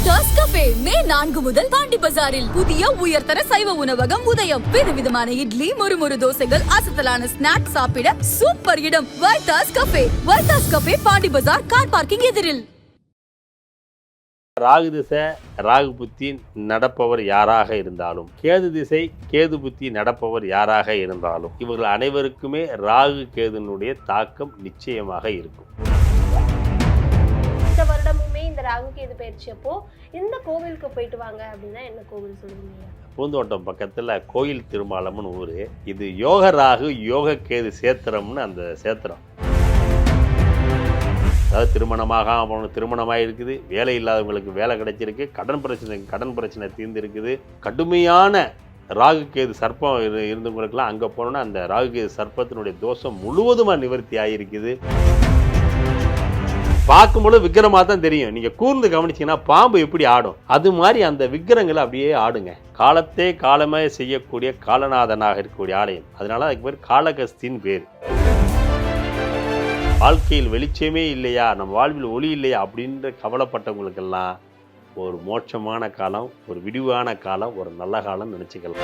Vaitha's cafe மே 4 முதல் பாண்டி பஜாரில் புதிய உயர்தர சைவ உணவகம் உதயம். விதவிதமான இட்லி, மொறுமொறு தோசைகள், அசத்தலான ஸ்நாக்ஸ் சாப்பிட சூப்பர் இடம் வைத்தாஸ் கஃபே. வைத்தாஸ் கஃபே, பாண்டி பஜார், கார் பார்க்கிங் எதிரில். ராகு திசை ராகு புத்தி நடப்பவர் யாராக இருந்தாலும், கேது திசை கேது புத்தி நடப்பவர் யாராக இருந்தாலும், இவர்கள் அனைவருக்குமே ராகு கேதுனுடைய தாக்கம் நிச்சயமாக இருக்கும். இந்த வருடமுமே இந்த ராகு கேது பயிற்சி அப்போ இந்த கோவிலுக்கு போயிட்டு வாங்க அப்படின்னா என்ன கோவில் சொல்லுவீங்க? பூந்தோட்டம் பக்கத்துல கோயில் திருமாலம்னு ஊரு. இது யோக ராகு யோக கேது சேத்திரம்னு அந்த சேத்திரம். அதாவது திருமணமாக இருக்குது, வேலை இல்லாதவங்களுக்கு வேலை கிடைச்சிருக்கு, கடன் பிரச்சனை தீர்ந்து இருக்குது. கடுமையான ராகு கேது சர்ப்பம் இருந்தவங்களுக்குலாம் அங்கே போனோன்னா அந்த ராகு கேது சர்ப்பத்தினுடைய தோஷம் முழுவதுமாக நிவர்த்தி ஆகிருக்குது. பார்க்கும்போது விக்கிரமாக தான் தெரியும். நீங்கள் கூர்ந்து கவனிச்சிங்கன்னா பாம்பு எப்படி ஆடும், அது மாதிரி அந்த விக்கிரங்களை அப்படியே ஆடுங்க. காலத்தே காலமே செய்யக்கூடிய காலநாதனாக இருக்கக்கூடிய ஆலயம். அதனால அதுக்கு பேர் காளகஸ்தின் பேர். வாழ்க்கையில் வெளிச்சமே இல்லையா, நம்ம வாழ்வில் ஒளி இல்லையா அப்படின்ற கவலைப்பட்டவங்களுக்கெல்லாம் ஒரு மோட்சமான காலம், ஒரு விடிவான காலம், ஒரு நல்ல காலம் நினச்சிக்கலாம்.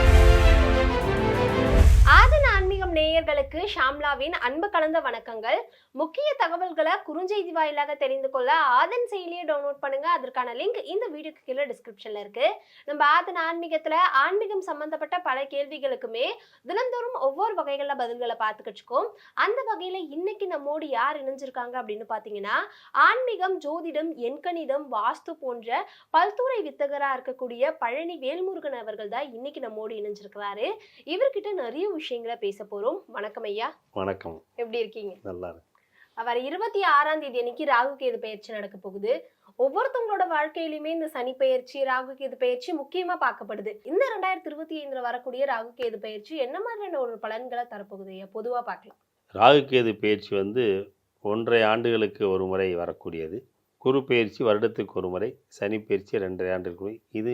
ஆதன் ஆன்மீகம் நேயர்களுக்கு ஷாம்லாவின் அன்பு கலந்த வணக்கங்கள். முக்கிய தகவல்களை குறுஞ்செய்தி வாயிலாக தெரிந்து கொள்ள ஆதன் செயலியை டவுன்லோட் பண்ணுங்க. அதற்கான லிங்க் இந்த வீடியோக்கு கீழே டிஸ்கிரிப்ஷன்ல இருக்கு. நம்ம ஆதன் ஆன்மீகத்துல ஆன்மீகம் சம்பந்தப்பட்ட பல கேள்விகளுக்குமே தினந்தோறும் ஒவ்வொரு வகைகள பதில்களை பார்த்துக்கிச்சுக்கோம். அந்த வகையில இன்னைக்கு நம்மோடு யார் இணைஞ்சிருக்காங்க அப்படின்னு பாத்தீங்கன்னா, ஆன்மீகம், ஜோதிடம், எண்கணிதம், வாஸ்து போன்ற பல்துறை வித்தகரா இருக்கக்கூடிய பழனி வேல்முருகன் அவர்கள் தான் இன்னைக்கு நம்மோடு இணைஞ்சிருக்கிறாரு. இவர்கிட்ட நிறைய விஷயங்களை பேச போறோம். வணக்கம் ஐயா. வணக்கம். எப்படி இருக்கீங்க? நல்லா இருக்கு. அவர் 26ஆம் தேதி அன்னைக்கு ராகு கேது பயிற்சி நடக்க போகுது. ஒவ்வொருத்தவங்களோட வாழ்க்கையிலுமே இந்த சனி பயிற்சி, ராகு கேது பயிற்சி முக்கியமா பார்க்கப்படுது. இந்த 2025 வரக்கூடிய ராகு கேது பயிற்சி என்ன மாதிரியான ஒரு பலன்களை தரப்போகுது ஐயா? பொதுவா பார்க்கலாம். ராகு கேது பயிற்சி 1.5 ஆண்டுகளுக்கு ஒரு முறை வரக்கூடியது. குரு பயிற்சி வருடத்துக்கு ஒரு முறை, சனி பயிற்சி 2.5 ஆண்டுகளுக்கு. இது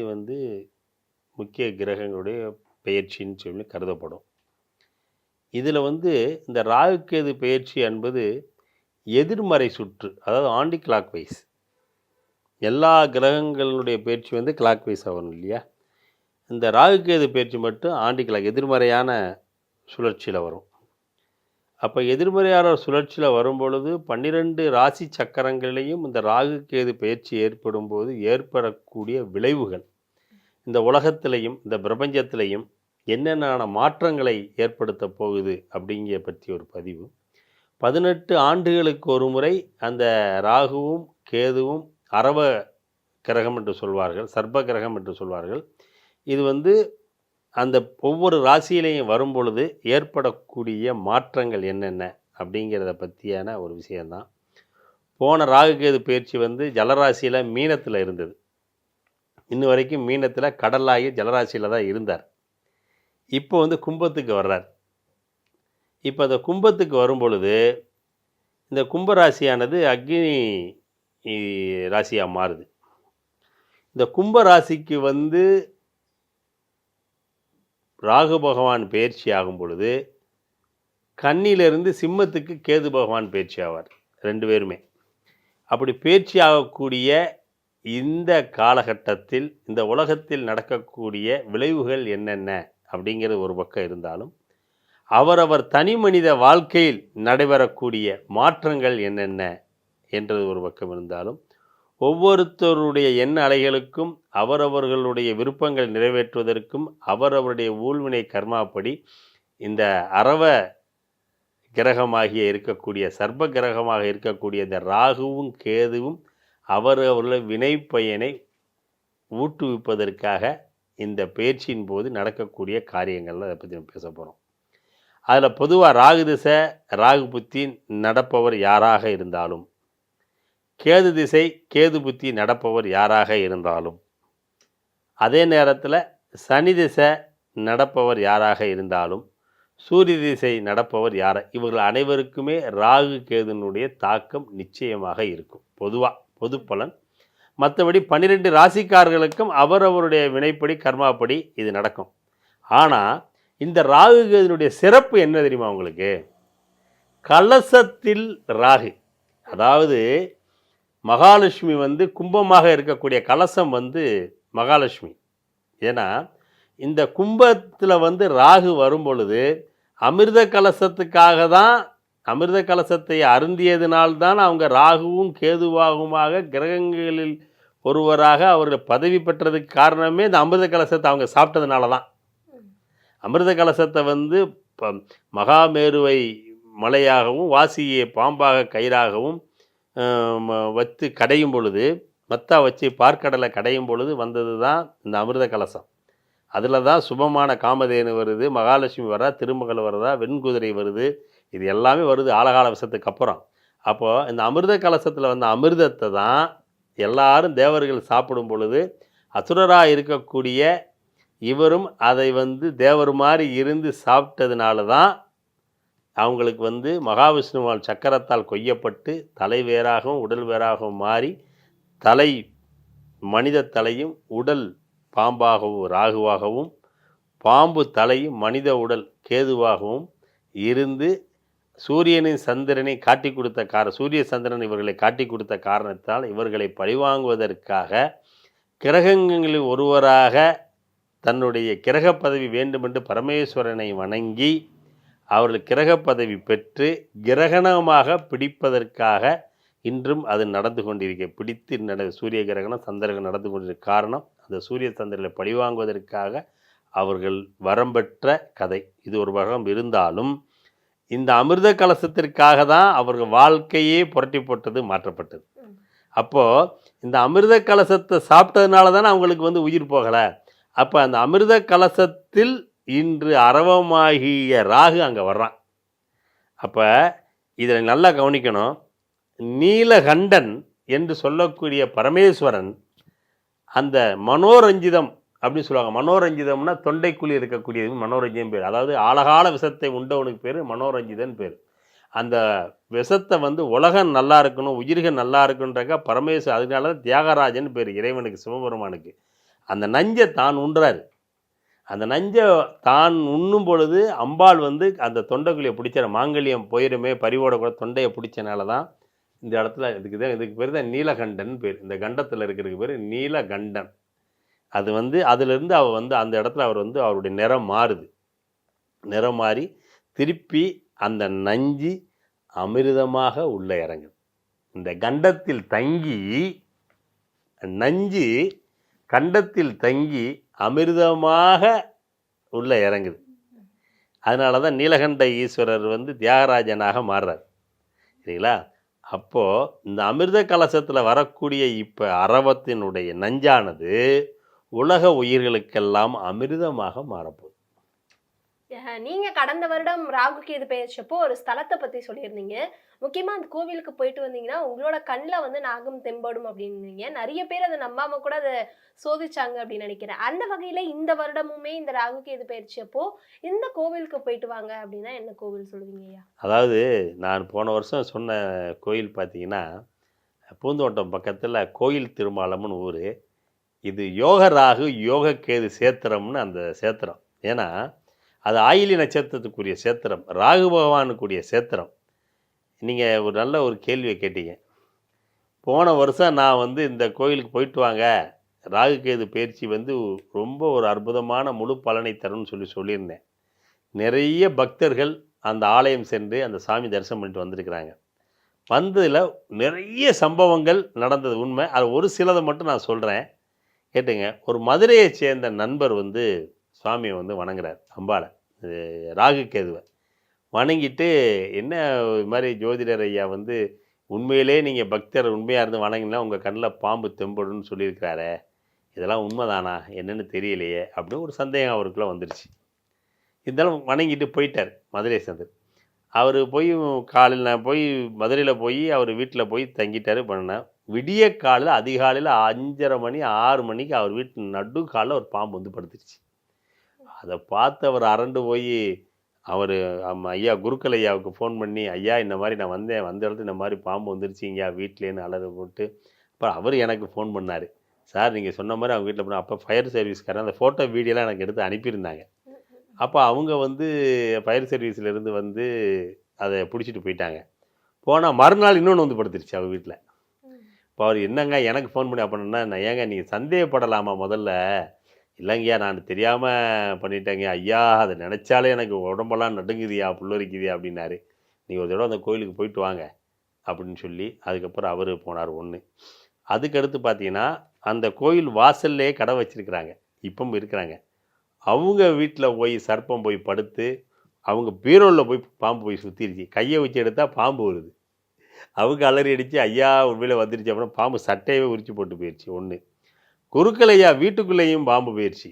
முக்கிய கிரகங்களுடைய பயிற்சின்னு சொல்லி கருதப்படும். இதில் இந்த ராகு கேது பயிற்சி என்பது எதிர்மறை சுற்று, அதாவது ஆண்டி கிளாக் வைஸ். எல்லா கிரகங்களுடைய பயிற்சி கிளாக் வைஸ் ஆகணும் இல்லையா? இந்த ராகு கேது பயிற்சி மட்டும் ஆண்டி கிளாக், எதிர்மறையான சுழற்சியில் வரும். அப்போ எதிர்மறையான சுழற்சியில் வரும்பொழுது 12 ராசி சக்கரங்களிலையும் இந்த ராகு கேது பயிற்சி ஏற்படும் போது ஏற்படக்கூடிய விளைவுகள் இந்த உலகத்திலையும் இந்த பிரபஞ்சத்திலையும் என்னென்ன மாற்றங்களை ஏற்படுத்த போகுது அப்படிங்கிற பற்றி ஒரு பதிவு. 18 ஆண்டுகளுக்கு ஒரு முறை அந்த ராகுவும் கேதுவும் அரவ கிரகம் என்று சொல்வார்கள், சர்ப்ப கிரகம் என்று சொல்வார்கள். இது அந்த ஒவ்வொரு ராசியிலையும் வரும் பொழுது ஏற்படக்கூடிய மாற்றங்கள் என்னென்ன அப்படிங்கிறத பற்றியான ஒரு விஷயந்தான். போன ராகு கேது பயிற்சி ஜலராசியில் மீனத்தில் இருந்தது. இன்ன வரைக்கும் மீனத்தில் கடலாகி ஜலராசியில் தான் இருந்தார். இப்போ கும்பத்துக்கு வர்றார். இப்போ அந்த கும்பத்துக்கு வரும் பொழுது இந்த கும்பராசியானது அக்னி ராசியாக மாறுது. இந்த கும்ப ராசிக்கு ராகு பகவான் பயிற்சி ஆகும் பொழுது கன்னியிலிருந்து சிம்மத்துக்கு கேது பகவான் பயிற்சி ஆவார். 2 பேருமே அப்படி பயிற்சி ஆகக்கூடிய இந்த காலகட்டத்தில் இந்த உலகத்தில் நடக்கக்கூடிய விளைவுகள் என்னென்ன அப்படிங்கிறது ஒரு பக்கம் இருந்தாலும், அவரவர் தனி மனித வாழ்க்கையில் நடைபெறக்கூடிய மாற்றங்கள் என்னென்ன என்றது ஒரு பக்கம் இருந்தாலும், ஒவ்வொருத்தருடைய எண்ண அலைகளுக்கும் அவரவர்களுடைய விருப்பங்கள் நிறைவேற்றுவதற்கும் அவரவருடைய ஊழ்வினை கர்மாப்படி இந்த அரவ கிரகமாகிய இருக்கக்கூடிய சர்ப்ப கிரகமாக இருக்கக்கூடிய இந்த ராகுவும் கேதுவும் அவரவர்கள் வினை பயனை ஊட்டுவிப்பதற்காக இந்த பயிற்சியின் போது நடக்கக்கூடிய காரியங்கள்லாம் அதை பற்றி நம்ம பேச போகிறோம். அதில் பொதுவாக ராகு திசை ராகு புத்தி நடப்பவர் யாராக இருந்தாலும், கேது திசை கேது புத்தி நடப்பவர் யாராக இருந்தாலும், அதே நேரத்தில் சனி திசை நடப்பவர் யாராக இருந்தாலும், சூரிய திசை நடப்பவர் இவர்கள் அனைவருக்குமே ராகு கேதுனுடைய தாக்கம் நிச்சயமாக இருக்கும். பொது பலன். மற்றபடி 12 ராசிக்காரர்களுக்கும் அவரவருடைய வினைப்படி கர்மாப்படி இது நடக்கும். ஆனால் இந்த ராகு கேதுனுடைய சிறப்பு என்ன தெரியுமா உங்களுக்கு? கலசத்தில் ராகு, அதாவது மகாலட்சுமி வந்து கும்பமாக இருக்கக்கூடிய கலசம் வந்து மகாலட்சுமி. ஏன்னா இந்த கும்பத்தில் வந்து ராகு வரும் பொழுது அமிர்த கலசத்துக்காக தான், அமிர்த கலசத்தை அருந்தியதினால்தான் அவங்க ராகுவும் கேதுவாகுமாக கிரகங்களில் ஒருவராக அவர்கள் பதவி பெற்றதுக்கு காரணமே இந்த அமிர்த கலசத்தை அவங்க சாப்பிட்டதுனால தான். அமிர்த கலசத்தை வந்து மகாமேருவை மலையாகவும் வாசியை பாம்பாக கயிறாகவும் வச்சு கடையும் பொழுது, மத்தா வச்சு பார்க்கடலை கடையும் பொழுது வந்தது தான் இந்த அமிர்த கலசம். அதில் தான் சுபமான காமதேனு வருது, மகாலட்சுமி வரா, திருமகள் வருதா, வெண்குதிரை வருது, இது எல்லாமே வருது ஆழகால விஷத்துக்கு அப்புறம். அப்போது இந்த அமிர்த கலசத்தில் வந்த அமிர்தத்தை தான் எல்லாரும் தேவர்கள் சாப்பிடும் பொழுது அசுரராக இருக்கக்கூடிய இவரும் அதை வந்து தேவர் மாதிரி இருந்து சாப்பிட்டதுனால தான் அவங்களுக்கு வந்து மகாவிஷ்ணுவால் சக்கரத்தால் கொய்யப்பட்டு தலை வேறாகவும் உடல் வேறாகவும் மாறி, தலை மனித தலையும் உடல் பாம்பாகவும் ராகுவாகவும், பாம்பு தலையும் மனித உடல் கேதுவாகவும் இருந்து சூரியனின் சந்திரனை காட்டி கொடுத்த சூரிய சந்திரன் இவர்களை காட்டி கொடுத்த காரணத்தால் இவர்களை பழிவாங்குவதற்காக கிரகங்களில் ஒருவராக தன்னுடைய கிரக பதவி வேண்டுமென்று பரமேஸ்வரனை வணங்கி அவர்கள் கிரக பதவி பெற்று கிரகணமாக பிடிப்பதற்காக இன்றும் அது நடந்து பிடித்து சூரிய கிரகணம் சந்திரகணம் நடந்து கொண்டிருக்க காரணம் அந்த சூரிய சந்திரனை பழிவாங்குவதற்காக அவர்கள் வரம்பெற்ற கதை. இது ஒரு வகம் இருந்தாலும் இந்த அமிர்த கலசத்திற்காக தான் அவர்கள் வாழ்க்கையே புரட்டி போட்டது, மாற்றப்பட்டது. அப்போது இந்த அமிர்த கலசத்தை சாப்பிட்டதுனால தானே அவங்களுக்கு வந்து உயிர் போகலை. அப்போ அந்த அமிர்த கலசத்தில் இன்று அரவமாகிய ராகு அங்கே வர்றான். அப்போ இதில் நல்லா கவனிக்கணும். நீலகண்டன் என்று சொல்லக்கூடிய பரமேஸ்வரன் அந்த மனோரஞ்சிதம் அப்படின்னு சொல்லுவாங்க. மனோரஞ்சிதம்னா தொண்டைக்குழி இருக்கக்கூடியது மனோரஞ்சிதம் பேர். அதாவது ஆழகால விஷத்தை உண்டவனுக்கு பேர் மனோரஞ்சிதன் பேர். அந்த விஷத்தை வந்து உலகம் நல்லா இருக்கணும், உயிர்கள் நல்லா இருக்குன்றக்க பரமேஸ்வரன், அதனால தான் தியாகராஜன் பேர் இறைவனுக்கு, சிவபெருமானுக்கு. அந்த நஞ்சை தான் உண்றாரு. அந்த நஞ்சை தான் உண்ணும் பொழுது அம்பாள் வந்து அந்த தொண்டைக்குழியை பிடிச்சார். மாங்கல்யம் போயிருமே பறிவோட கூட தொண்டையை பிடிச்சனால தான் இந்த இடத்துல இதுக்கு பேர் தான் நீலகண்டன் பேர். இந்த கண்டத்தில் இருக்கிறதுக்கு பேர் நீலகண்டன். அது வந்து அதிலிருந்து அவர் வந்து அந்த இடத்துல அவர் வந்து அவருடைய நிறம் மாறுது. நிறம் மாறி திருப்பி அந்த நஞ்சு அமிர்தமாக உள்ளே இறங்குது. இந்த கண்டத்தில் தங்கி நஞ்சு கண்டத்தில் தங்கி அமிர்தமாக உள்ளே இறங்குது. அதனால தான் நீலகண்ட ஈஸ்வரர் வந்து தியாகராஜனாக மாறுறார், சரிங்களா? அப்போது இந்த அமிர்த கலசத்தில் வரக்கூடிய இப்போ அரவத்தினுடைய நஞ்சானது உலக உயிர்களுக்கெல்லாம் அமிர்தமாக மாறப்போகுது. நீங்க கடந்த வருடம் ராகு கேது பெயர்ச்சப்போ ஒரு ஸ்தலத்தை பத்தி சொல்லியிருந்தீங்க. முக்கியமா அந்த கோவிலுக்கு போயிட்டு வந்தீங்கன்னா உங்களோட கண்ணில் வந்து நாகம் தெம்படும் அப்படின்னீங்க. நிறைய பேர் அதை நம்பாம கூட அதை சோதிச்சாங்க அப்படின்னு நினைக்கிறேன். அந்த வகையில இந்த வருடமுமே இந்த ராகு கேது பெயர்ச்சப்போ இந்த கோவிலுக்கு போயிட்டு வாங்க அப்படின்னா என்ன கோவில் சொல்லுவீங்க ஐயா? அதாவது நான் போன வருஷம் சொன்ன கோயில் பார்த்தீங்கன்னா பூந்தோட்டம் பக்கத்தில் கோயில் திருமாலம்னு ஊர். இது யோக ராகு யோக கேது சேத்திரம்னு அந்த சேத்திரம். ஏன்னா அது ஆயிலி நட்சத்திரத்துக்குரிய சேத்திரம், ராகு பகவானுக்குரிய சேத்திரம். நீங்கள் ஒரு நல்ல ஒரு கேள்வியை கேட்டீங்க. போன வருஷம் நான் வந்து இந்த கோயிலுக்கு போயிட்டு வாங்க, ராகு கேது பயிற்சி வந்து ரொம்ப ஒரு அற்புதமான முழு பலனை தரும்னு சொல்லியிருந்தேன். நிறைய பக்தர்கள் அந்த ஆலயம் சென்று அந்த சாமி தரிசனம் பண்ணிட்டு வந்திருக்கிறாங்க. வந்ததில் நிறைய சம்பவங்கள் நடந்தது உண்மை. அது ஒரு சிலதை மட்டும் நான் சொல்கிறேன், கேட்டுங்க. ஒரு மதுரையை சேர்ந்த நண்பர் வந்து சுவாமியை வந்து வணங்குறார், அம்பாளை ராகு கேதுவை வணங்கிட்டு, என்ன இது மாதிரி ஜோதிடர் ஐயா வந்து உண்மையிலே நீங்கள் பக்தர் உண்மையாக இருந்து வணங்கினா உங்கள் கண்ணில் பாம்பு தெம்படுன்னு சொல்லியிருக்கிறாரே, இதெல்லாம் உண்மைதானா என்னென்னு தெரியலையே அப்படின்னு ஒரு சந்தேகம் அவருக்குள்ளே வந்துடுச்சு. இருந்தாலும் வணங்கிட்டு போயிட்டார் மதுரை சேர்ந்து. அவர் போய் காலையில் நான் போய் மதுரையில் போய் அவர் வீட்டில் போய் தங்கிட்டார். பண்ணேன் விடிய காலையில் அதிகாலையில் 5:30 மணி 6 மணிக்கு அவர் வீட்டு நடு காலில் ஒரு பாம்பு வந்து படுத்துருச்சு. அதை பார்த்து அவர் அரண்டு போய் அவர் ஐயா குருக்கள் ஐயாவுக்கு ஃபோன் பண்ணி, ஐயா இந்த மாதிரி நான் வந்தேன், வந்த இடத்துல இந்த மாதிரி பாம்பு வந்துருச்சிங்கய்யா வீட்டிலேன்னு அலற போட்டு, அப்புறம் அவர் எனக்கு ஃபோன் பண்ணார், சார் நீங்கள் சொன்ன மாதிரி அவங்க வீட்டில் போனால். அப்போ ஃபயர் சர்வீஸ்காரன் அந்த ஃபோட்டோ வீடியோலாம் எனக்கு எடுத்து அனுப்பியிருந்தாங்க. அப்போ அவங்க வந்து ஃபயர் சர்வீஸ்லேருந்து வந்து அதை பிடிச்சிட்டு போயிட்டாங்க. போனால் மறுநாள் இன்னொன்று வந்து படுத்துருச்சு அவங்க வீட்டில். இப்போ அவர் என்னங்க எனக்கு ஃபோன் பண்ணி அப்படின்னா, நான் ஏங்க நீங்கள் சந்தேகப்படலாமா முதல்ல? இல்லைங்கய்யா நான் தெரியாமல் பண்ணிட்டேங்க ஐயா, அதை நினச்சாலே எனக்கு உடம்பெல்லாம் நடுங்குதியா புல்லரிக்குதியா அப்படின்னாரு. நீங்கள் ஒரு தடவை அந்த கோயிலுக்கு போயிட்டு வாங்க அப்படின்னு சொல்லி அதுக்கப்புறம் அவர் போனார் ஒன்று. அதுக்கடுத்து பார்த்தீங்கன்னா அந்த கோயில் வாசல்லே கடை வச்சுருக்கிறாங்க, இப்பவும் இருக்கிறாங்க. அவங்க வீட்டில் போய் சர்ப்பம் போய் படுத்து, அவங்க பீரோவில் போய் பாம்பு போய் சுற்றிருச்சு. கையை வச்சு எடுத்தால் பாம்பு வருது. அவங்க அலறி அடித்து ஐயா உண்மையில் வந்துருச்சு அப்படின்னா பாம்பு சட்டையவே உரிச்சு போட்டு போயிடுச்சு ஒன்று. குருக்களையா வீட்டுக்குள்ளேயும் பாம்பு போயிடுச்சு.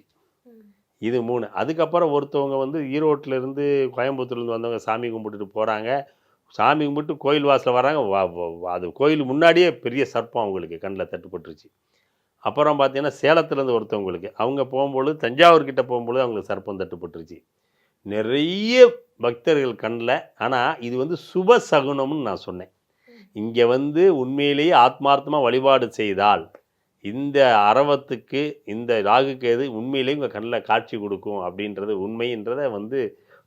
இது 3. அதுக்கப்புறம் ஒருத்தவங்க வந்து ஈரோட்டிலேருந்து கோயம்புத்தூர்லேருந்து வந்தவங்க சாமி கும்பிட்டுட்டு போகிறாங்க. சாமி கும்பிட்டு கோயில் வாசலில் வராங்க. அது கோயில் முன்னாடியே பெரிய சர்ப்பம் அவங்களுக்கு கண்ணில் தட்டுப்பட்டுருச்சு. அப்புறம் பார்த்தீங்கன்னா சேலத்துலேருந்து ஒருத்தவங்களுக்கு அவங்க போகும்பொழுது தஞ்சாவூர்கிட்ட போகும்பொழுது அவங்களுக்கு சர்ப்பம் தட்டுப்பட்டுருச்சு. நிறைய பக்தர்கள் கண்ணில். ஆனால் இது வந்து சுப சகுனம்னு நான் சொன்னேன். இங்கே வந்து உண்மையிலேயே ஆத்மார்த்தமாக வழிபாடு செய்தால் இந்த அரவத்துக்கு இந்த ராகுகேது உண்மையிலேயே உங்கள் கண்ணில் காட்சி கொடுக்கும் அப்படின்றது உண்மைன்றதை வந்து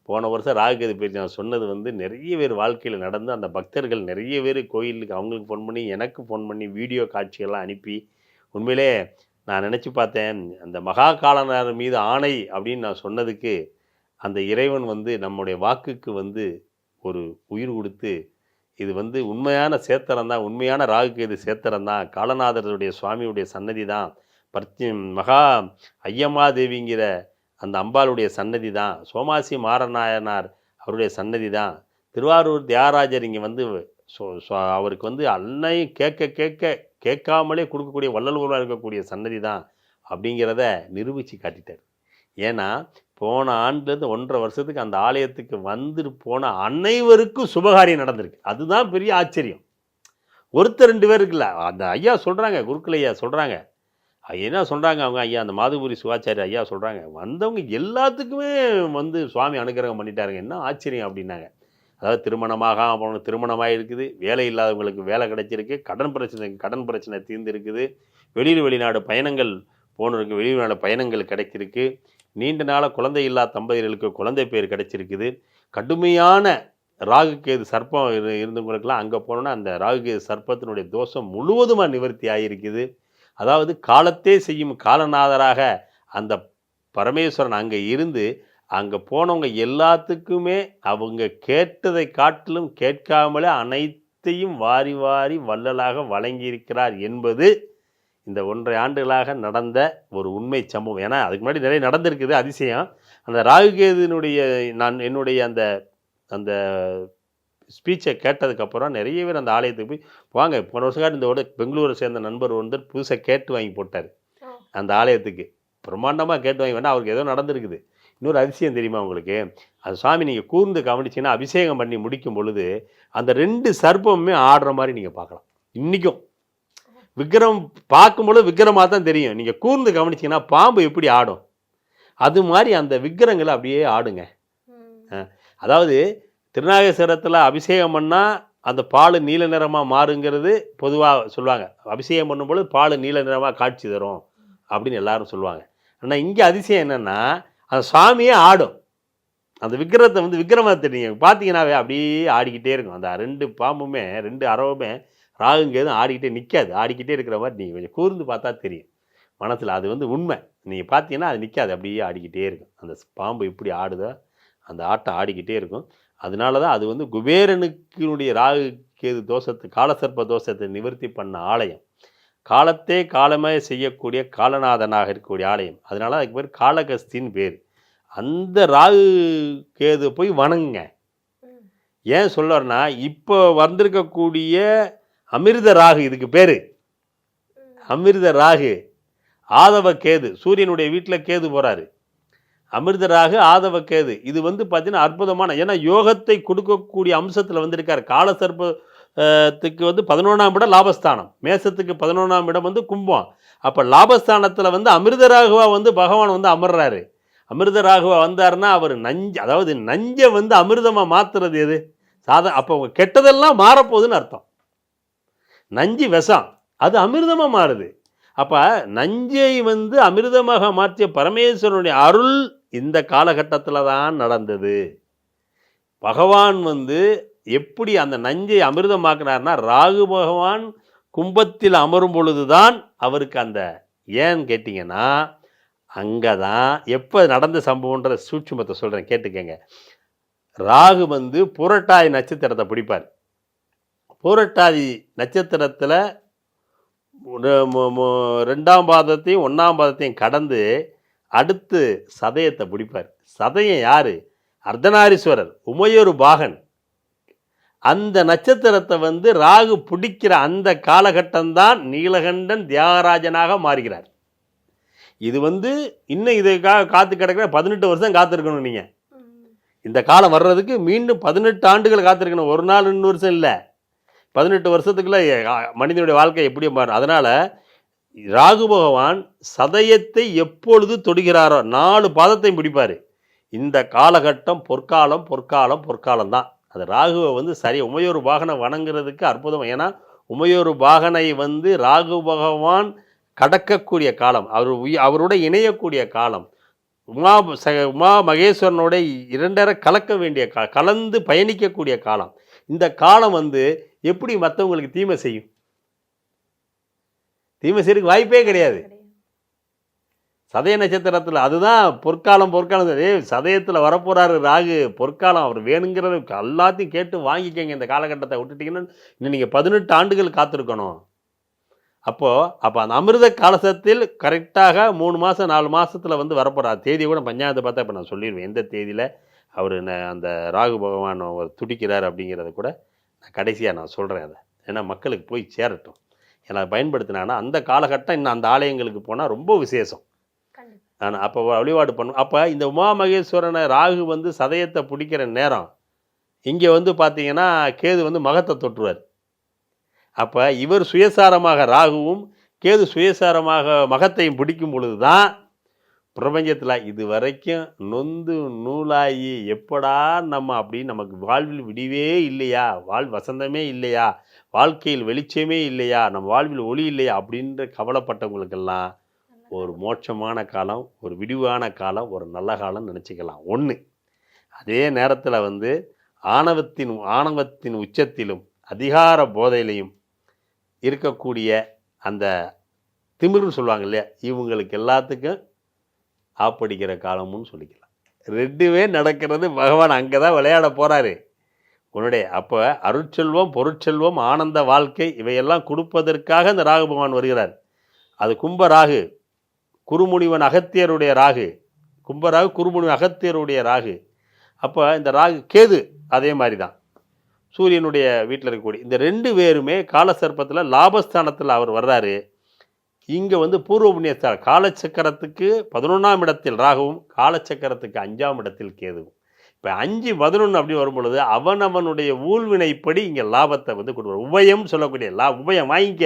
போன வருஷம் ராகுகேது பற்றி நான் சொன்னது வந்து நிறைய பேர் வாழ்க்கையில் நடந்து அந்த பக்தர்கள் நிறைய பேர் கோயிலுக்கு அவங்களுக்கு ஃபோன் பண்ணி எனக்கு ஃபோன் பண்ணி வீடியோ காட்சியெல்லாம் அனுப்பி உண்மையிலே நான் நினச்சி பார்த்தேன், அந்த மகா காலனார் மீது ஆணை அப்படின்னு நான் சொன்னதுக்கு அந்த இறைவன் வந்து நம்முடைய வாக்குக்கு வந்து ஒரு உயிர் கொடுத்து இது வந்து உண்மையான சேத்திரம் தான், உண்மையான ராகுகேது சேத்திரம் தான், காலநாதருடைய சுவாமியுடைய சன்னதி தான், மகா ஐயமாதேவிங்கிற அந்த அம்பாளுடைய சன்னதி தான், சோமாசி மாரநாயனார் அவருடைய சன்னதி தான், திருவாரூர் தியாகராஜர் இங்கே வந்து அவருக்கு வந்து அன்னையும் கேட்காமலே கொடுக்கக்கூடிய வள்ளல்களாக இருக்கக்கூடிய சன்னதி தான் அப்படிங்கிறத நிரூபித்து காட்டிட்டார். ஏன்னா போன ஆண்டுலேருந்து 1.5 வருஷத்துக்கு அந்த ஆலயத்துக்கு வந்துட்டு போன அனைவருக்கும் சுபகாரியம் நடந்திருக்கு. அதுதான் பெரிய ஆச்சரியம். ஒருத்தர் 2 பேர் இருக்குல்ல, அந்த ஐயா சொல்கிறாங்க, குருக்கள் ஐயா சொல்கிறாங்க, என்ன சொல்கிறாங்க அவங்க ஐயா அந்த மாதுபுரி சிவாச்சாரிய ஐயா சொல்கிறாங்க, வந்தவங்க எல்லாத்துக்குமே வந்து சுவாமி அனுகிரகம் பண்ணிட்டாருங்க. என்ன ஆச்சரியம் அப்படின்னாங்க. அதாவது திருமணமாக இருக்குது, வேலை இல்லாதவங்களுக்கு வேலை கிடைச்சிருக்கு, கடன் பிரச்சனை தீர்ந்து இருக்குது, வெளிநாடு பயணங்கள் போனவருக்கு வெளிநாடு பயணங்கள் கிடைச்சிருக்கு, நீண்ட நாளாக குழந்தை இல்லா தம்பதிகளுக்கு குழந்தை பேர் கிடைச்சிருக்குது, கடுமையான ராகுகேது சர்ப்பம் இருந்தவங்களுக்கெல்லாம் அங்கே போனோன்னா அந்த ராகுகேது சர்ப்பத்தினுடைய தோஷம் முழுவதுமாக நிவர்த்தி ஆகியிருக்குது. அதாவது காலத்தே செய்யும் காலநாதராக அந்த பரமேஸ்வரன் அங்கே இருந்து அங்கே போனவங்க எல்லாத்துக்குமே அவங்க கேட்டதை காட்டிலும் கேட்காமலே அனைத்தையும் வாரி வாரி வள்ளலாக வழங்கியிருக்கிறார் என்பது இந்த 1.5 ஆண்டுகளாக நடந்த ஒரு உண்மை சம்பவம். ஏன்னா அதுக்கு முன்னாடி நிறைய நடந்திருக்குது அதிசயம். அந்த ராகுகேதுனுடைய என்னுடைய அந்த அந்த ஸ்பீச்சை கேட்டதுக்கப்புறம் நிறைய பேர் அந்த ஆலயத்துக்கு போய் வாங்க, போன வருஷம் இந்த பெங்களூரை சேர்ந்த நண்பர் வந்து புதுசாக கேட்டு வாங்கி போட்டார் அந்த ஆலயத்துக்கு. பிரம்மாண்டமாக கேட்டு வாங்கி வேணால் அவருக்கு ஏதோ நடந்திருக்குது. இன்னொரு அதிசயம் தெரியுமா உங்களுக்கு? அது சுவாமி நீங்கள் கூர்ந்து கவனிச்சிங்கன்னா அபிஷேகம் பண்ணி முடிக்கும் பொழுது அந்த 2 சர்ப்பமுமே ஆடுற மாதிரி நீங்கள் பார்க்கலாம். இன்றைக்கும் விக்கிரம் பார்க்கும்பொழுது விக்கிரமாக தான் தெரியும். நீங்கள் கூர்ந்து கவனிச்சிங்கன்னா பாம்பு எப்படி ஆடும் அது மாதிரி அந்த விக்கிரங்களை அப்படியே ஆடுங்க. அதாவது திருநாகேஸ்வரத்தில் அபிஷேகம் பண்ணால் அந்த பால் நீல நிறமாக மாறுங்கிறது பொதுவாக சொல்லுவாங்க. அபிஷேகம் பண்ணும்பொழுது பால் நீல நிறமாக காட்சி தரும் அப்படின்னு எல்லாரும் சொல்லுவாங்க. ஆனால் இங்கே அதிசயம் என்னென்னா அந்த சுவாமியே ஆடும். அந்த விக்கிரத்தை வந்து விக்கிரமத்தை நீங்கள் பார்த்தீங்கன்னாவே அப்படியே ஆடிக்கிட்டே இருக்கும். அந்த 2 பாம்புமே 2 அரவுமே ராகுங்கேதும் ஆடிக்கிட்டே நிற்காது, ஆடிக்கிட்டே இருக்கிற மாதிரி நீங்கள் கொஞ்சம் கூர்ந்து பார்த்தா தெரியும் மனசில். அது வந்து உண்மை. நீங்கள் பார்த்தீங்கன்னா அது நிற்காது, அப்படியே ஆடிக்கிட்டே இருக்கும். அந்த பாம்பு இப்படி ஆடுதோ அந்த ஆட்டம் ஆடிக்கிட்டே இருக்கும். அதனால தான் அது வந்து குபேரனுக்கினுடைய ராகுகேது தோஷத்தை காலசர்ப்ப தோஷத்தை நிவர்த்தி பண்ண ஆலயம், காலத்தே காலமே செய்யக்கூடிய காலநாதனாக இருக்கக்கூடிய ஆலயம். அதனால அதுக்கு பேர் காளகஸ்தின்னு பேர். அந்த ராகுகேது போய் வணங்குங்க. ஏன் சொல்கிறேன்னா இப்போ வந்திருக்கக்கூடிய அமிர்த ராகு, இதுக்கு பேர் அமிர்த ராகு, ஆதவ கேது, சூரியனுடைய வீட்டில் கேது போகிறாரு. அமிர்த ராகு ஆதவ கேது இது வந்து பார்த்தீங்கன்னா அற்புதமான, ஏன்னா யோகத்தை கொடுக்கக்கூடிய அம்சத்தில் வந்திருக்கார். காலசர்ப்பத்துக்கு வந்து 11ஆம் இடம் லாபஸ்தானம், மேசத்துக்கு 11ஆம் இடம் வந்து கும்பம். அப்போ லாபஸ்தானத்தில் வந்து அமிர்த ராகுவா வந்து பகவான் வந்து அமர்றாரு. அமிர்த ராகுவா வந்தாருன்னா அவர் அதாவது நஞ்சை வந்து அமிர்தமாக மாற்றுறது எது அப்போ கெட்டதெல்லாம் மாறப்போகுதுன்னு அர்த்தம். நஞ்சு விஷம், அது அமிர்தமாக மாறுது. அப்போ நஞ்சை வந்து அமிர்தமாக மாற்றிய பரமேஸ்வரனுடைய அருள் இந்த காலகட்டத்தில் தான் நடந்தது. பகவான் வந்து எப்படி அந்த நஞ்சை அமிர்தமாக்குனார்னா ராகு பகவான் கும்பத்தில் அமரும் பொழுதுதான் அவருக்கு அந்த ஏன்னு கேட்டிங்கன்னா அங்கே தான் எப்போ நடந்த சம்பவன்ற சூட்சுமத்தை சொல்கிறேன் கேட்டுக்கங்க. ராகு வந்து புரட்டாதி நட்சத்திரத்தை பிடிப்பார். புரட்டாதி நட்சத்திரத்தில் 2ஆம் பாதத்தையும் 1ஆம் பாதத்தையும் கடந்து அடுத்து சதயத்தை பிடிப்பார். சதயம் யார்? அர்த்தநாரீஸ்வரர், உமையொரு பாகன். அந்த நட்சத்திரத்தை வந்து ராகு பிடிக்கிற அந்த காலகட்டம்தான் நீலகண்டன் தியாகராஜனாக மாறுகிறார். இது வந்து இன்னும் இதுக்காக காத்து கிடக்கிற 18 வருஷம் காத்திருக்கணும். நீங்கள் இந்த காலம் வர்றதுக்கு மீண்டும் 18 ஆண்டுகள் காத்திருக்கணும். ஒரு நாள் 2 வருஷம் இல்லை, 18 வருஷத்துக்குள்ள மனிதனுடைய வாழ்க்கை எப்படி மாறும். அதனால் ராகு பகவான் சதயத்தை எப்பொழுது தொடுகிறாரோ 4 பாதத்தையும் பிடிப்பார். இந்த காலகட்டம் பொற்காலம் பொற்காலம் பொற்காலம் தான். அது ராகுவை வந்து சரி உமையொரு பாகனை வணங்குறதுக்கு அற்புதம். ஏன்னா உமையொரு பாகனை வந்து ராகு பகவான் கடக்கக்கூடிய காலம், அவரோட இணையக்கூடிய காலம், உமா மகேஸ்வரனோட இரண்டரை கலக்க வேண்டிய கலந்து பயணிக்கக்கூடிய காலம். இந்த காலம் வந்து எப்படி மற்றவங்களுக்கு தீமை செய்யும்? தீமை செய்யறதுக்கு வாய்ப்பே கிடையாது. சதய நட்சத்திரத்தில் அதுதான் பொற்காலம். சதயத்தில் வரப்போறாரு ராகு, பொற்காலம். அவர் வேணுங்கிறது எல்லாத்தையும் கேட்டு வாங்கிக்கங்க. இந்த காலகட்டத்தை விட்டுட்டீங்கன்னா இன்னும் நீங்கள் 18 ஆண்டுகள் காத்திருக்கணும். அப்போ அந்த அமிர்த காலசத்தில் கரெக்டாக 3 மாதம் 4 மாதத்தில் வந்து வரப்போகிறார். தேதியை கூட பஞ்சாயத்தை பார்த்தா இப்போ நான் சொல்லிடுவேன் எந்த தேதியில் அவர் அந்த ராகு பகவான் துடிக்கிறார் அப்படிங்கிறத கூட நான் கடைசியாக நான் சொல்கிறேன். அதை ஏன்னா மக்களுக்கு போய் சேரட்டும். ஏன்னா பயன்படுத்தினாங்கன்னா அந்த காலகட்டம் இன்னும் அந்த ஆலயங்களுக்கு போனால் ரொம்ப விசேஷம். நான் அப்போ வழிபாடு பண்ணும். அப்போ இந்த உமா மகேஸ்வரனை ராகு வந்து சதயத்தை பிடிக்கிற நேரம் இங்கே வந்து பார்த்தீங்கன்னா கேது வந்து மகத்தை தொற்றுவார். அப்போ இவர் சுயசாரமாக ராகுவும் கேது சுயசாரமாக மகத்தையும் பிடிக்கும் பொழுது தான் பிரபஞ்சத்தில் இது வரைக்கும் நொந்து நூலாகி எப்படா நம்ம அப்படின்னு நமக்கு வாழ்வில் விடிவே இல்லையா, வசந்தமே இல்லையா, வாழ்க்கையில் வெளிச்சமே இல்லையா, நம்ம வாழ்வில் ஒளி இல்லையா அப்படின்ற கவலைப்பட்டவங்களுக்கெல்லாம் ஒரு மோட்சமான காலம், ஒரு விடிவான காலம், ஒரு நல்ல காலம் நினச்சிக்கலாம். ஒன்று. அதே நேரத்தில் வந்து ஆணவத்தின் உச்சத்திலும் அதிகார போதையிலையும் இருக்கக்கூடிய அந்த திமிர்னு சொல்லுவாங்க இல்லையா, இவங்களுக்கு எல்லாத்துக்கும் ஆப்படிக்கிற காலம்னு சொல்லிக்கலாம். ரெண்டுமே நடக்கிறது பகவான் அங்கே தான் விளையாட போகிறாரு உன்னுடைய. அப்போ அருட்செல்வம் பொருட்செல்வம் ஆனந்த வாழ்க்கை இவையெல்லாம் கொடுப்பதற்காக இந்த ராகு பகவான் வருகிறார். அது கும்ப ராகு, குருமுனிவன் அகத்தியருடைய ராகு. கும்பராகு குருமுனிவன் அகத்தியருடைய ராகு. அப்போ இந்த ராகு கேது அதே மாதிரி தான் சூரியனுடைய வீட்டில் இருக்கக்கூடிய இந்த 2 பேருமே காலசர்ப்பத்தில் லாபஸ்தானத்தில் அவர் வர்றாரு. இங்கே வந்து பூர்வ புண்ணியஸ்தானம் காலச்சக்கரத்துக்கு 11ஆம் இடத்தில் ராகுவும் காலச்சக்கரத்துக்கு 5ஆம் இடத்தில் கேதுவும். இப்போ 5, 11 அப்படி வரும் பொழுது அவனுடைய ஊழ்வினைப்படி இங்கே லாபத்தை வந்து கொடுப்பார். உபயம் சொல்லக்கூடிய உபயம் வாங்கிக்க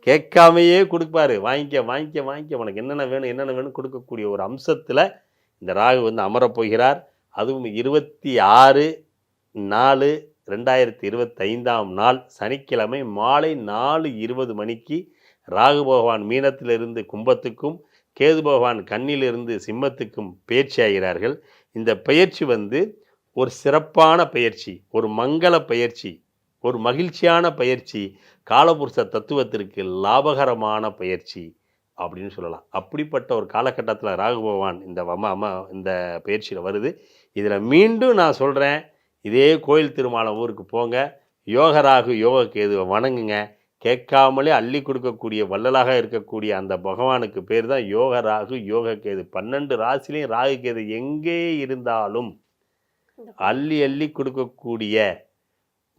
கேட்காமையே கொடுப்பாரு. வாங்கிக்க உனக்கு என்னென்ன வேணும் கொடுக்கக்கூடிய ஒரு அம்சத்தில் இந்த ராகு வந்து அமரப்போகிறார். அதுவும் 26/4/2025 நாள் சனிக்கிழமை மாலை 4:20 மணிக்கு ராகு பகவான் மீனத்திலிருந்து கும்பத்துக்கும் கேது பகவான் கண்ணிலிருந்து சிம்மத்துக்கும் பயிற்சி ஆகிறார்கள். இந்த பயிற்சி வந்து ஒரு சிறப்பான பயிற்சி, ஒரு மங்கள பயிற்சி, ஒரு மகிழ்ச்சியான பயிற்சி, காலபுருஷ தத்துவத்திற்கு லாபகரமான பயிற்சி அப்படின்னு சொல்லலாம். அப்படிப்பட்ட ஒரு காலகட்டத்தில் ராகு பகவான் இந்த பயிற்சியில் வருது. இதில் மீண்டும் நான் சொல்கிறேன், இதே கோயில் திருமாலம் ஊருக்கு போங்க, யோகராகு யோக கேதுவை வணங்குங்க. கேட்காமலே அள்ளி கொடுக்கக்கூடிய வள்ளலாக இருக்கக்கூடிய அந்த பகவானுக்கு பேர் தான் யோகராகு யோக கேது. 12 ராசிலையும் ராகு கேது எங்கே இருந்தாலும் அள்ளி அள்ளி கொடுக்கக்கூடிய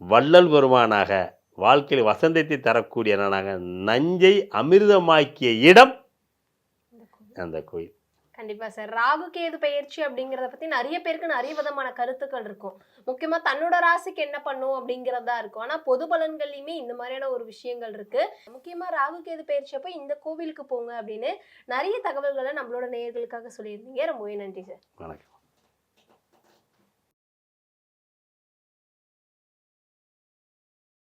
வள்ளல் பெருமானாக வாழ்க்கையில் வசந்தத்தை தரக்கூடியவனாக நஞ்சை அமிர்தமாக்கிய இடம் அந்த கோயில். கண்டிப்பா சார். ராகு கேது பயிற்சி அப்படிங்கிறத பத்தி நிறைய பேருக்கு நிறைய விதமான கருத்துக்கள் இருக்கும். முக்கியமா தன்னோட ராசிக்கு என்ன பண்ணும் அப்படிங்கிறதா இருக்கும். ஆனா பொது பலன்கள்லயுமே இந்த மாதிரியான ஒரு விஷயங்கள் இருக்கு. முக்கியமா ராகு கேது பயிற்சி அப்ப இந்த கோவிலுக்கு போங்க அப்படின்னு நிறைய தகவல்களை நம்மளோட நேயர்களுக்காக சொல்லியிருந்தீங்க. ரொம்பவே நன்றி சார். வணக்கம்.